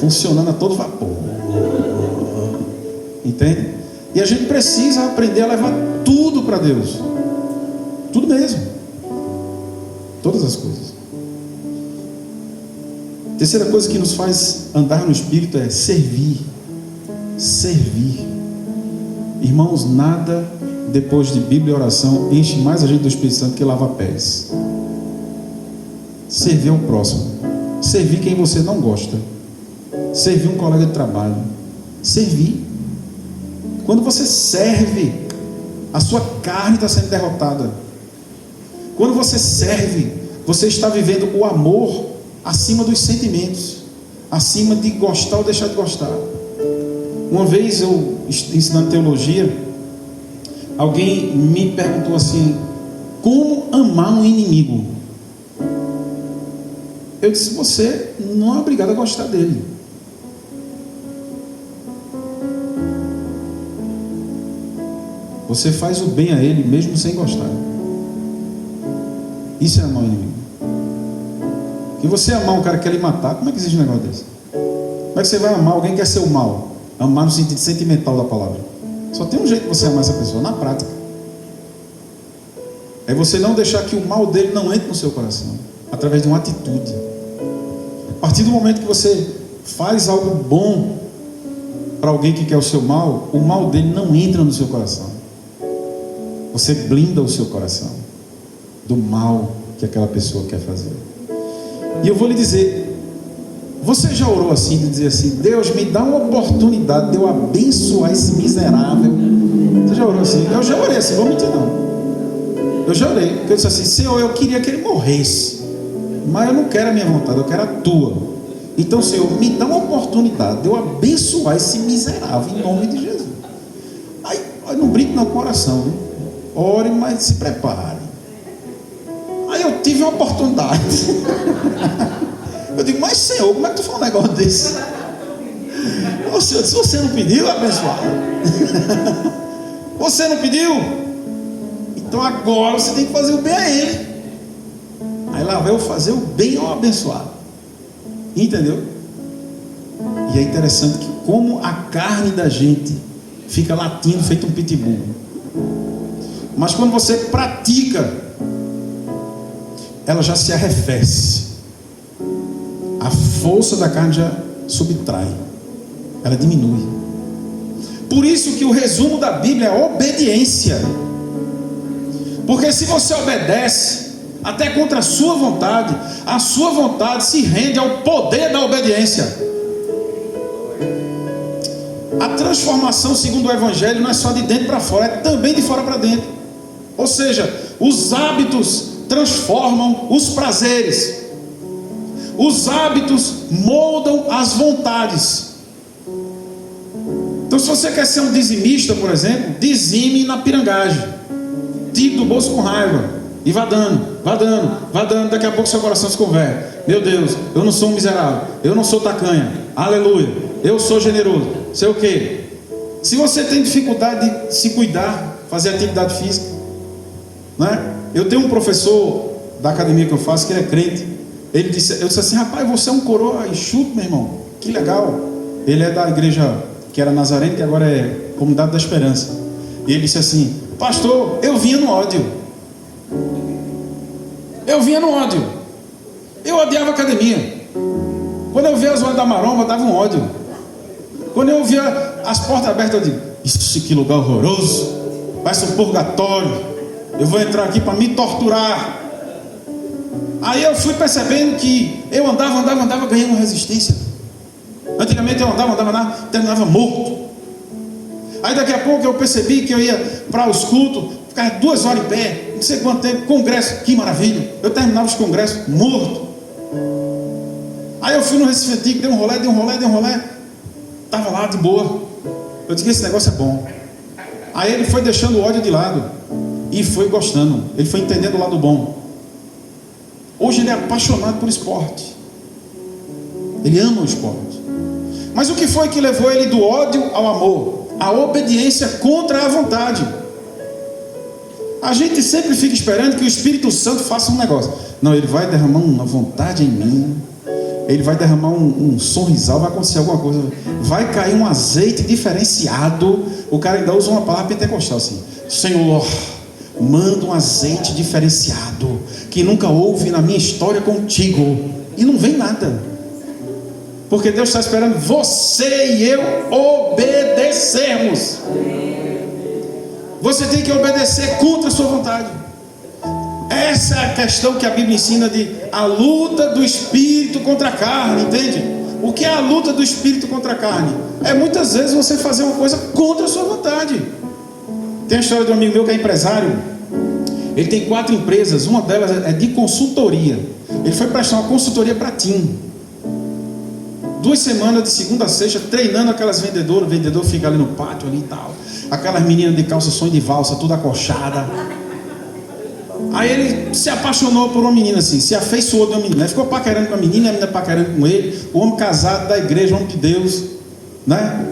funcionando a todo vapor. Entende? E a gente precisa aprender a levar tudo para Deus. Tudo mesmo. Todas as coisas. Terceira coisa que nos faz andar no Espírito é servir. Irmãos, nada depois de Bíblia e oração enche mais a gente do Espírito Santo que lavar pés. Servir ao próximo. Servir quem você não gosta. Servir um colega de trabalho. Servir. Quando você serve, a sua carne está sendo derrotada. Quando você serve, você está vivendo o amor acima dos sentimentos, acima de gostar ou deixar de gostar. Uma vez eu, ensinando teologia, alguém me perguntou assim: como amar um inimigo? Eu disse: você não é obrigado a gostar dele. Você faz o bem a ele mesmo sem gostar. Isso é amar o inimigo. Que você amar um cara que quer lhe matar, como é que existe um negócio desse? Como é que você vai amar alguém que quer ser o mal? Amar no sentido sentimental da palavra. Só tem um jeito de você amar essa pessoa: na prática. É você não deixar que o mal dele não entre no seu coração, através de uma atitude. A partir do momento que você faz algo bom para alguém que quer o seu mal, o mal dele não entra no seu coração. Você blinda o seu coração do mal que aquela pessoa quer fazer. E eu vou lhe dizer: você já orou assim, de dizer assim: Deus, me dá uma oportunidade de eu abençoar esse miserável? Você já orou assim? Eu já orei assim, não vou mentir não. Eu já orei, porque eu disse assim: Senhor, eu queria que ele morresse, mas eu não quero a minha vontade, eu quero a tua. Então, Senhor, me dá uma oportunidade de eu abençoar esse miserável, em nome de Jesus. Aí não brinque no coração, né? Ore, mas se prepare. Aí eu tive uma oportunidade. Eu digo: mas Senhor, como é que tu fala um negócio desse? Ô Senhor, se você não pediu, abençoar. Você não pediu? Então agora você tem que fazer o bem a ele. Aí lá vai eu fazer o bem ao abençoado. Entendeu? E é interessante que como a carne da gente fica latindo feito um pitbull. Mas quando você pratica, ela já se arrefece. A força da carne já subtrai. Ela diminui. Por isso que o resumo da Bíblia é obediência. Porque se você obedece, até contra a sua vontade se rende ao poder da obediência. A transformação segundo o Evangelho não é só de dentro para fora, é também de fora para dentro. Ou seja, os hábitos transformam os prazeres. Os hábitos moldam as vontades. Então, se você quer ser um dizimista, por exemplo, dizime na pirangagem. Tire do bolso com raiva. E vá dando. Daqui a pouco seu coração se converte. Meu Deus, eu não sou um miserável. Eu não sou tacanha. Aleluia. Eu sou generoso. Sei o quê? Se você tem dificuldade de se cuidar, fazer atividade física, né? Eu tenho um professor da academia que eu faço, que ele é crente. Eu disse assim: rapaz, você é um coroa enxuto, meu irmão. Que legal. Ele é da igreja que era Nazareno, que agora é Comunidade da Esperança. E ele disse assim: pastor, eu vinha no ódio. Eu odiava a academia. Quando eu via as horas da maromba, dava um ódio. Quando eu via as portas abertas, eu digo: isso, que lugar horroroso. Parece um purgatório. Eu vou entrar aqui para me torturar. Aí eu fui percebendo que eu andava, ganhando resistência. Antigamente eu andava, terminava morto. Aí daqui a pouco eu percebi que eu ia para os cultos, ficava 2 horas em pé, não sei quanto tempo, congresso, que maravilha. Eu terminava os congressos morto. Aí eu fui no Recife Antigo, dei um rolé, estava lá de boa. Eu disse que esse negócio é bom. Aí ele foi deixando o ódio de lado e foi gostando, ele foi entendendo o lado bom. Hoje ele é apaixonado por esporte. Ele ama o esporte. Mas o que foi que levou ele do ódio ao amor? A obediência contra a vontade. A gente sempre fica esperando que o Espírito Santo faça um negócio. Não, ele vai derramar uma vontade em mim. Ele vai derramar um sorrisal, vai acontecer alguma coisa. Vai cair um azeite diferenciado. O cara ainda usa uma palavra pentecostal assim: Senhor, manda um azeite diferenciado que nunca houve na minha história contigo. E não vem nada. Porque Deus está esperando você e eu obedecermos. Você tem que obedecer contra a sua vontade. Essa é a questão que a Bíblia ensina, de a luta do espírito contra a carne, entende? O que é a luta do espírito contra a carne? É muitas vezes você fazer uma coisa contra a sua vontade. Tem a história de um amigo meu que é empresário. Ele tem 4 empresas, uma delas é de consultoria. Ele foi prestar uma consultoria para TIM. 2 semanas de segunda a sexta, treinando aquelas vendedoras. O vendedor fica ali no pátio ali e tal. Aquelas meninas de calça sonho de valsa, tudo acochada. Aí ele se apaixonou por uma menina assim, se afeiçoou de uma menina. Ele ficou paquerando com a menina paquerando com ele. O homem casado da igreja, homem de Deus, né?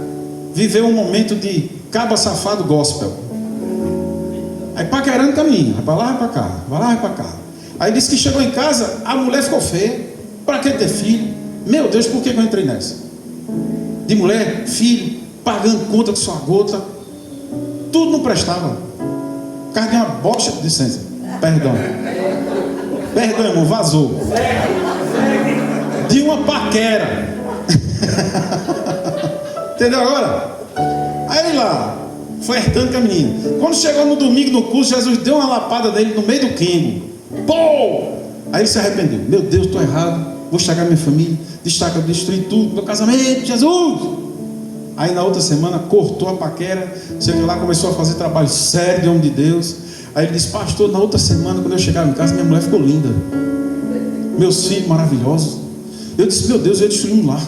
Viveu um momento de caba safado gospel. Aí paquerando com a menina, vai lá, vai para cá. Aí disse que chegou em casa, a mulher ficou feia. Para que ter filho? Meu Deus, por que eu entrei nessa? De mulher, filho, pagando conta de sua gota. Tudo não prestava. O cara deu uma bocha de licença. Perdão, irmão, vazou. De uma paquera. Entendeu agora? Aí lá, flertando com a menina. Quando chegou no domingo no curso, Jesus deu uma lapada nele no meio do quingo. Pô! Aí ele se arrependeu. Meu Deus, estou errado. Vou estragar minha família. Destruir tudo, meu casamento, Jesus. Aí na outra semana cortou a paquera. Chegou lá, começou a fazer trabalho sério de homem de Deus. Aí ele disse: pastor, na outra semana, quando eu chegava em casa, minha mulher ficou linda, meus filhos maravilhosos. Eu disse: meu Deus, eu ia destruir um lar.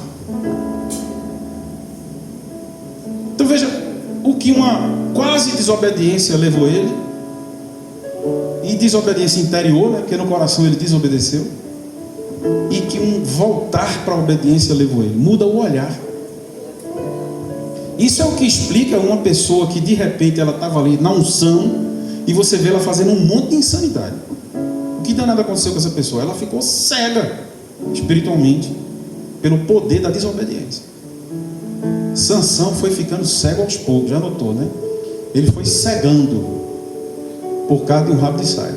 Então veja o que uma quase desobediência levou ele. E desobediência interior, né? Porque no coração ele desobedeceu. E que um voltar para a obediência levou ele. Muda o olhar. Isso é o que explica uma pessoa que de repente ela estava ali na unção e você vê ela fazendo um monte de insanidade. O que danado aconteceu com essa pessoa? Ela ficou cega espiritualmente. pelo poder da desobediência. Sansão foi ficando cego aos poucos, já notou, né? Ele foi cegando por causa de um rabo de saia.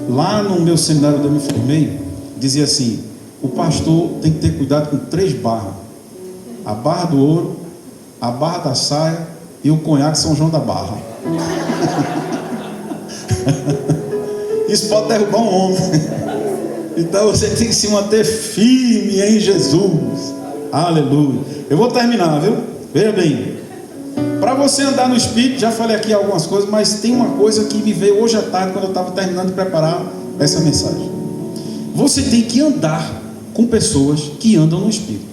Lá no meu seminário onde eu me formei, dizia assim: o pastor tem que ter cuidado com 3 barras: a barra do ouro, a barra da saia e o conhaque São João da Barra. Isso pode derrubar um homem. Então você tem que se manter firme em Jesus. Aleluia. Eu vou terminar, viu? Veja bem, para você andar no Espírito, já falei aqui algumas coisas, mas tem uma coisa que me veio hoje à tarde, quando eu estava terminando de preparar essa mensagem. Você tem que andar com pessoas que andam no Espírito.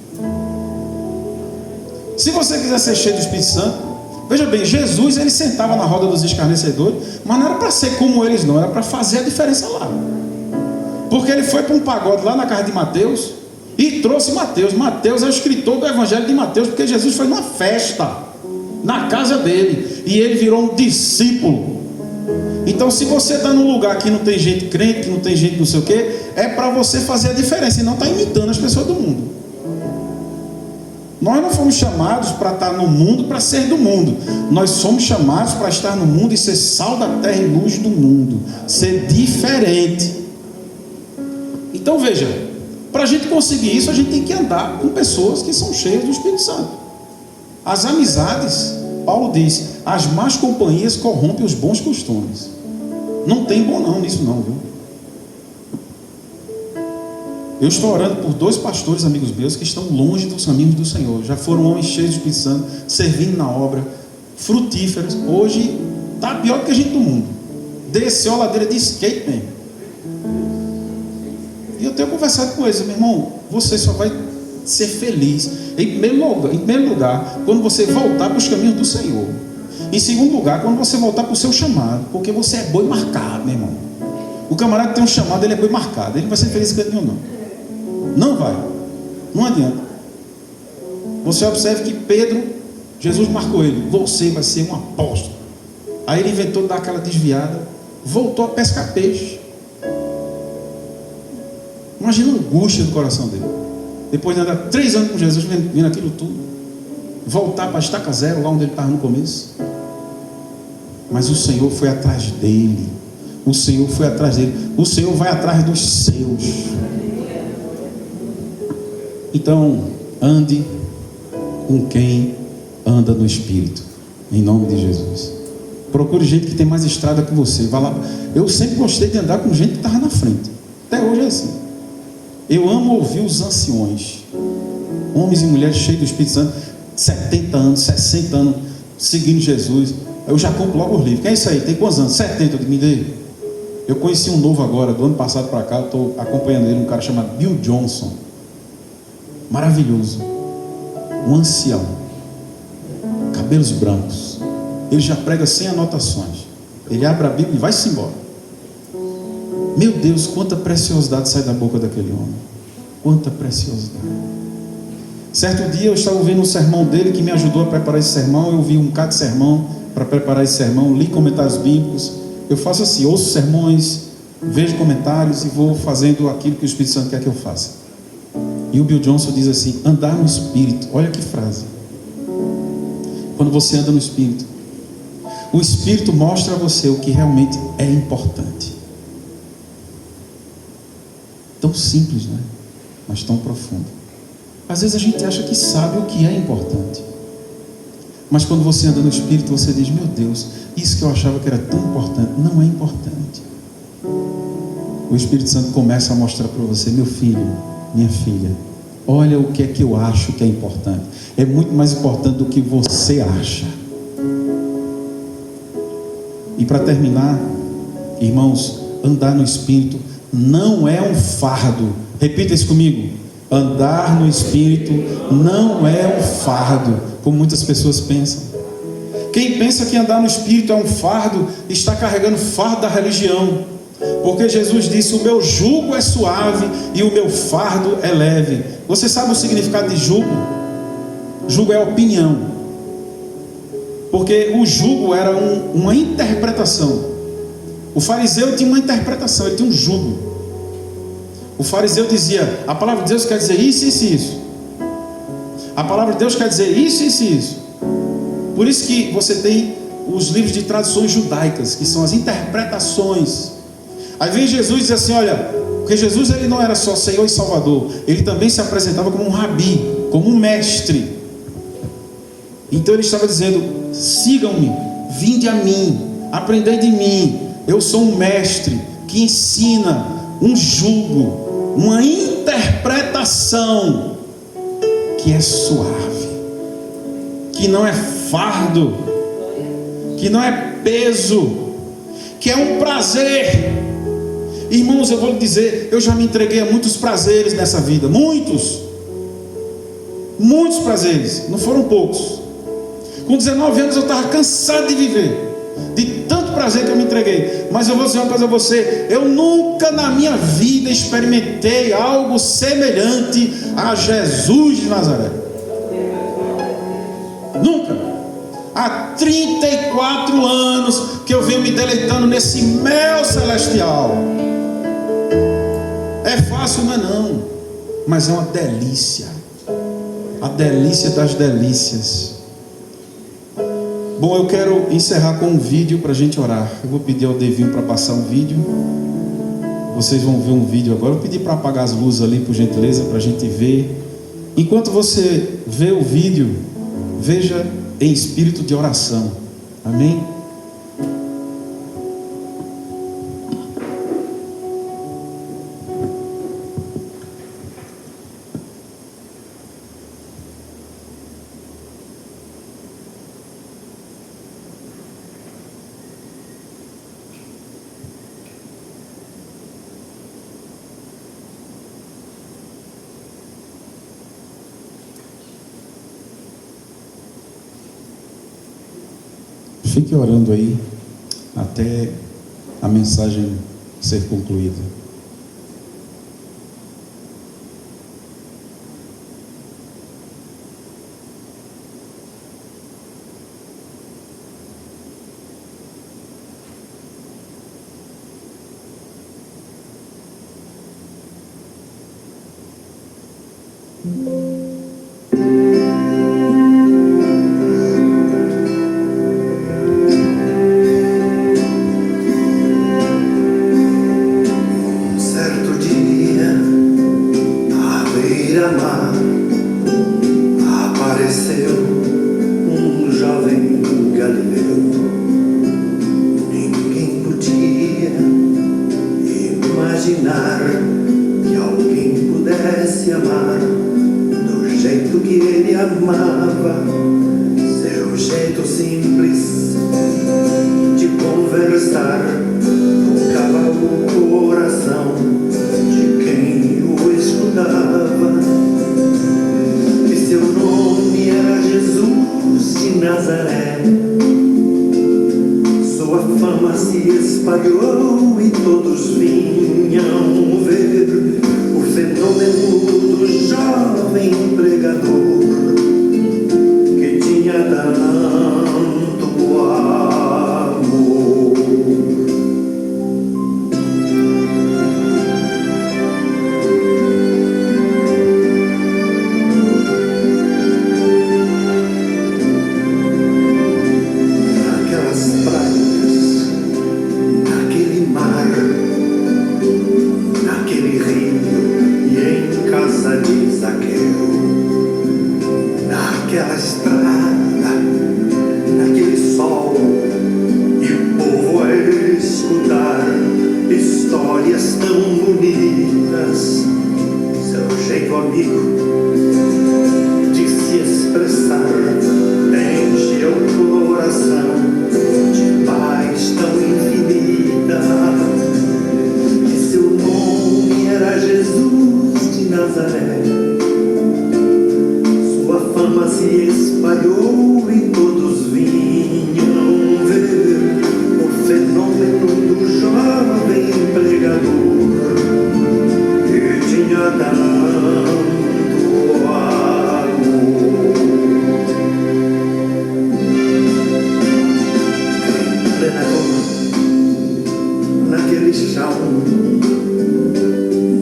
Se você quiser ser cheio do Espírito Santo, veja bem, Jesus, ele sentava na roda dos escarnecedores, mas não era para ser como eles não, era para fazer a diferença lá. Porque ele foi para um pagode lá na casa de Mateus e trouxe Mateus. Mateus é o escritor do Evangelho de Mateus, porque Jesus foi numa festa na casa dele e ele virou um discípulo. Então, se você está num lugar que não tem gente crente, que não tem gente não sei o que, é para você fazer a diferença e não está imitando as pessoas do mundo. Nós não fomos chamados para estar no mundo, para ser do mundo. Nós somos chamados para estar no mundo e ser sal da terra e luz do mundo, ser diferente. Então veja, para a gente conseguir isso, a gente tem que andar com pessoas que são cheias do Espírito Santo. As amizades, Paulo diz, as más companhias corrompem os bons costumes. Não tem bom não nisso não, viu? Eu estou orando por 2 pastores amigos meus que estão longe dos caminhos do Senhor. Já foram homens cheios do Espírito Santo, servindo na obra, frutíferos. Hoje está pior do que a gente do mundo. Desceu a ladeira de skate mesmo. E eu tenho conversado com eles: meu irmão, você só vai ser feliz em primeiro lugar quando você voltar para os caminhos do Senhor. Em segundo lugar, quando você voltar para o seu chamado, porque você é boi marcado, meu irmão. O camarada que tem um chamado, ele é boi marcado, ele não vai ser feliz em canto nenhum, não vai, não adianta. Você observe que Pedro, Jesus marcou ele: você vai ser um apóstolo. Aí ele inventou dar aquela desviada, voltou a pescar peixe. Imagina a angústia do coração dele, depois de andar 3 anos com Jesus, vendo aquilo tudo, voltar para a estaca zero, lá onde ele estava no começo. Mas o Senhor foi atrás dele. O Senhor foi atrás dele. O Senhor vai atrás dos seus. Então, ande com quem anda no Espírito, em nome de Jesus. Procure gente que tem mais estrada que você. Vá lá. Eu sempre gostei de andar com gente que estava na frente. Até hoje é assim. Eu amo ouvir os anciões, homens e mulheres cheios do Espírito Santo, 70 anos, 60 anos, seguindo Jesus. Eu já compro logo os livros. Quem é isso aí? Tem quantos anos? 70, eu digo, me dê. Eu conheci um novo agora, do ano passado para cá, eu estou acompanhando ele, um cara chamado Bill Johnson. Maravilhoso. Um ancião. Cabelos brancos. Ele já prega sem anotações. Ele abre a Bíblia e vai-se embora. Meu Deus, quanta preciosidade sai da boca daquele homem. Quanta preciosidade. Certo dia eu estava ouvindo um sermão dele que me ajudou a preparar esse sermão. Eu vi um bocado de sermão para preparar esse sermão, li comentários bíblicos. Eu faço assim, ouço sermões, vejo comentários e vou fazendo aquilo que o Espírito Santo quer que eu faça. E o Bill Johnson diz assim: andar no Espírito. Olha que frase. Quando você anda no Espírito, o Espírito mostra a você o que realmente é importante. Tão simples, né? Mas tão profundo. Às vezes a gente acha que sabe o que é importante, mas quando você anda no Espírito, você diz: meu Deus, isso que eu achava que era tão importante, não é importante. O Espírito Santo começa a mostrar para você: meu filho, minha filha, olha o que é que eu acho que é importante. É muito mais importante do que você acha. E para terminar, irmãos, andar no Espírito não é um fardo. Repita isso comigo: andar no Espírito não é um fardo, como muitas pessoas pensam. Quem pensa que andar no Espírito é um fardo, está carregando o fardo da religião. Porque Jesus disse: o meu jugo é suave e o meu fardo é leve. Você sabe o significado de jugo? Jugo é opinião. Porque o jugo era uma interpretação. O fariseu tinha uma interpretação, ele tinha um jugo. O fariseu dizia: a palavra de Deus quer dizer isso, isso e isso. A palavra de Deus quer dizer isso, isso e isso. Por isso que você tem os livros de traduções judaicas, que são as interpretações. Aí vem Jesus e diz assim, olha, porque Jesus ele não era só Senhor e Salvador, ele também se apresentava como um rabi, como um mestre. Então ele estava dizendo, sigam-me, vinde a mim, aprendei de mim, eu sou um mestre que ensina um jugo, uma interpretação que é suave, que não é fardo, que não é peso, que é um prazer. Irmãos, eu vou lhe dizer, eu já me entreguei a muitos prazeres nessa vida, muitos prazeres, não foram poucos. Com 19 anos eu estava cansado de viver, de tanto prazer que eu me entreguei. Mas eu vou dizer uma coisa a você, eu nunca na minha vida experimentei algo semelhante a Jesus de Nazaré. Nunca. Há 34 anos que eu venho me deleitando nesse mel celestial. É fácil, não é não, mas é uma delícia, a delícia das delícias. Bom, eu quero encerrar com um vídeo para a gente orar. Eu vou pedir ao Devinho para passar um vídeo. Vocês vão ver um vídeo agora. Eu vou pedir para apagar as luzes ali, por gentileza, para a gente ver. Enquanto você vê o vídeo, veja em espírito de oração. Amém? Fique orando aí até a mensagem ser concluída.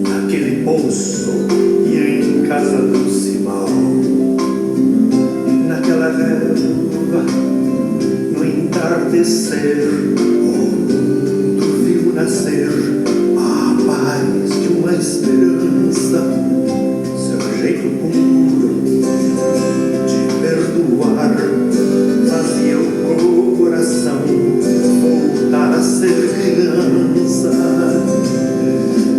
Naquele poço e em casa do Simão, chuva, no entardecer, o mundo viu nascer a paz de uma esperança, seu jeito puro de perdoar fazia o coração voltar a ser criança.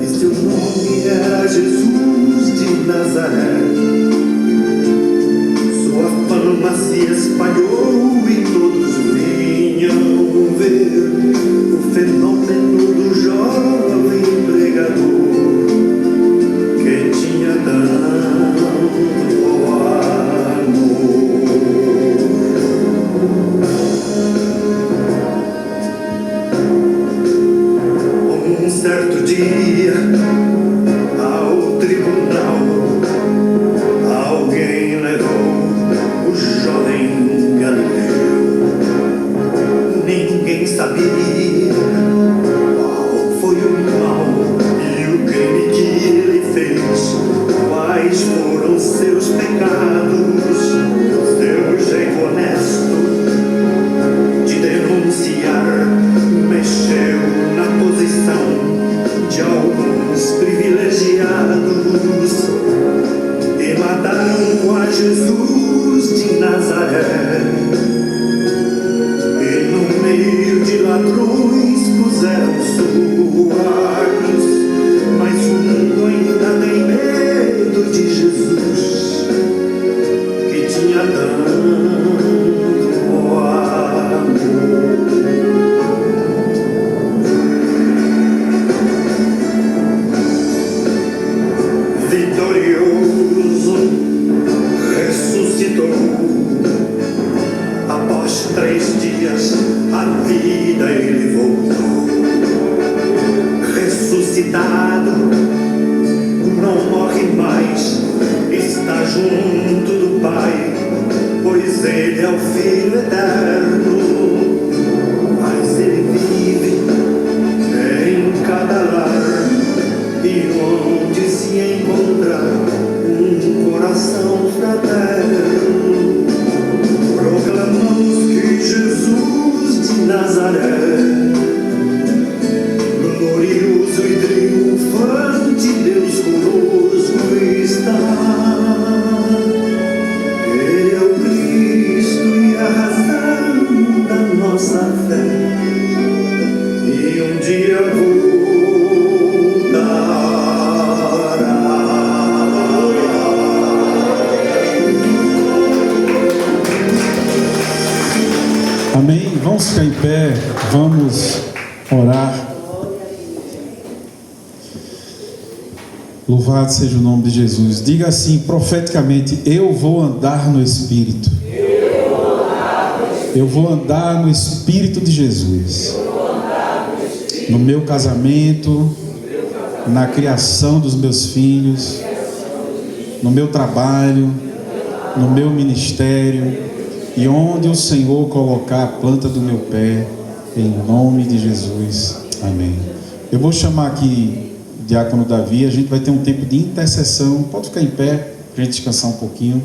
E seu nome era Jesus de Nazaré. Sua fama se espalhou e todos vinham ver o fenômeno do jovem pregador que tinha tanto amor. Um certo dia, ao tribunal, alguém levou o jovem Galileu. Ninguém sabia qual foi o mal e o crime que ele fez, quais foram seus pecados, seu jeito honesto de denunciar mexeu na posição de alguns privilegiados e mataram a Jesus de Nazaré. E no meio de ladrões puseram sua cruz, mas o mundo ainda tem medo de Jesus, que tinha tanto amor. Vitorioso, ressuscitou. Após 3 dias, a vida ele voltou. Ressuscitado, não morre mais, está junto do Pai, pois ele é o Filho eterno. Mas ele vive em cada lar, e onde se encontrar um coração fraterno, proclamamos que Jesus de Nazaré, glorioso e triunfante, Deus conosco está. Ele é o Cristo e a razão da nossa fé, e um dia Amém? Vamos ficar em pé, vamos orar. Louvado seja o nome de Jesus. Diga assim profeticamente: eu vou andar no Espírito. Eu vou andar no Espírito de Jesus. No meu casamento, na criação dos meus filhos, no meu trabalho, no meu ministério, e onde o Senhor colocar a planta do meu pé, em nome de Jesus. Amém. Eu vou chamar aqui o diácono Davi. A gente vai ter um tempo de intercessão. Pode ficar em pé para a gente descansar um pouquinho.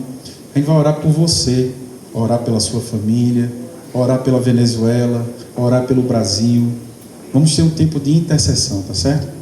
A gente vai orar por você, orar pela sua família, orar pela Venezuela, orar pelo Brasil. Vamos ter um tempo de intercessão, tá certo?